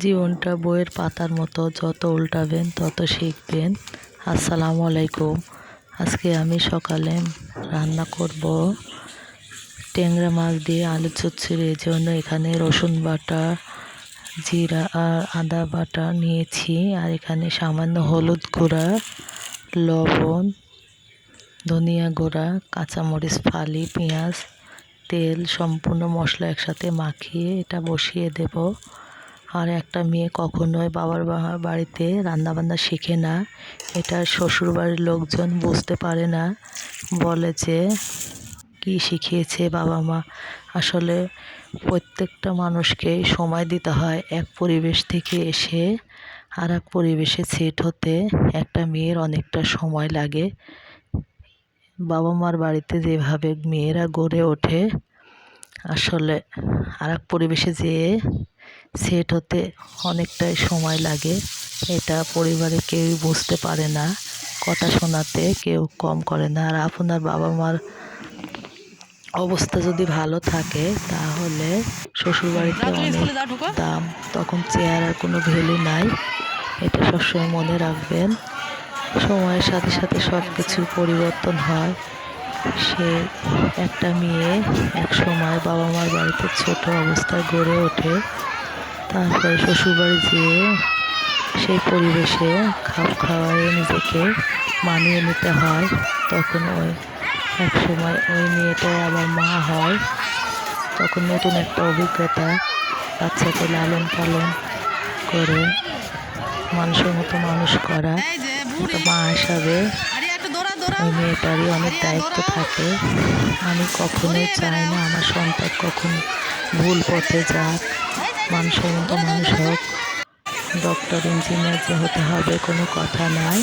জীবনটা বইয়ের পাতার মতো, যত উল্টাবেন তত শিখবেন। আসসালামু আলাইকুম। আজকে আমি সকালে রান্না করব ট্যাংরা মাছ দিয়ে আলু চচ্চড়ি। এই জন্য এখানে রসুন বাটা, জিরা আর আদা বাটা নিয়েছি। আর এখানে সামান্য হলুদ গুঁড়া, লবণ, ধনিয়া গুঁড়া, কাঁচামরিচ ফালি, পেঁয়াজ, তেল, সম্পূর্ণ মশলা একসাথে মাখিয়ে এটা বসিয়ে দেব। আর একটা মেয়ে কখনোই বাবার বাড়িতে রান্নাবান্না শিখে না। এটা শ্বশুরবাড়ির লোকজন বুঝতে পারে না, বলে যে কি শিখিয়েছে বাবা মা। আসলে প্রত্যেকটা মানুষকেই সময় দিতে হয়। এক পরিবেশ থেকে এসে আর এক পরিবেশে সেট হতে একটা মেয়ের অনেকটা সময় লাগে। বাবা মার বাড়িতে যেভাবে মেয়েরা গড়ে ওঠে, আসলে আর এক পরিবেশে যেয়ে সেট হতে অনেকটাই সময় লাগে। এটা পরিবারে কেউই বুঝতে পারে না, কথা শোনাতে কেউ কম করে না। আর আপনার বাবা মার অবস্থা যদি ভালো থাকে তাহলে শ্বশুরবাড়িতে অনেক দাম, তখন চেহারার কোনো ভ্যালু নাই। এটা সবসময় মনে রাখবেন। সময়ের সাথে সাথে সব কিছুর পরিবর্তন হয়। সে একটা মেয়ে এক সময় বাবা মার বাড়িতে ছোট অবস্থায় গড়ে ওঠে, তারপরে শ্বশুরবাড়ি যেয়ে সেই পরিবেশে খাপ খাওয়ায়ে নিজেকে মানিয়ে নিতে হয়। তখন এক সময় ওই মেয়েটা আবার মা হয়। তখন নতুন একটা অভিজ্ঞতা, বাচ্চাকে লালন পালন করে মানুষের মতো মানুষ করা। একটা মা হিসাবে ওই মেয়েটারই অনেক দায়িত্ব থাকে। আমি কখনোই চাই না আমার সন্তান কখনো ভুল পথে যাক, মানুষের মতো মানুষ হোক। ডক্টর, ইঞ্জিনিয়ার যে হতে হবে কোনো কথা নাই,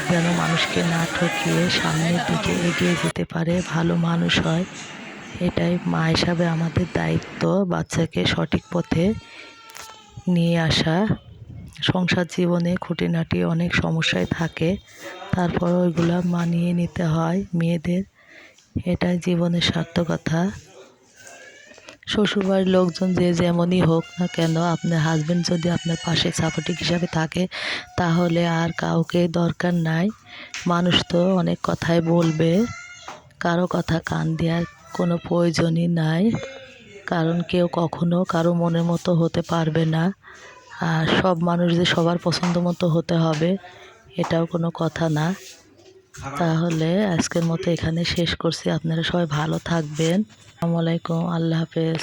যেন মানুষকে না ঠকিয়ে সামনের দিকে এগিয়ে যেতে পারে, ভালো মানুষ হয়। এটাই মা হিসাবে আমাদের দায়িত্ব, বাচ্চাকে সঠিক পথে নিয়ে আসা। সংসার জীবনে খুঁটিনাটি অনেক সমস্যায় থাকে, তারপর ওইগুলো মানিয়ে নিতে হয় মেয়েদের। এটাই জীবনের সার্থকতা। শ্বশুরবাড়ির লোকজন যে যেমনই হোক না কেন, আপনার হাজবেন্ড যদি আপনার পাশে সাপোর্টিভ হিসাবে থাকে তাহলে আর কাউকে দরকার নাই। মানুষ তো অনেক কথাই বলবে, কারো কথা কান দেওয়ার কোনো প্রয়োজনই নাই। কারণ কেউ কখনো কারো মনের মতো হতে পারবে না। আর সব মানুষ যে সবার পছন্দ মতো হতে হবে এটাও কোনো কথা না। তাহলে আজকের মতো এখানে শেষ করছি। আপনারা সবাই ভালো থাকবেন। আসসালামু আলাইকুম, আল্লাহ হাফেজ।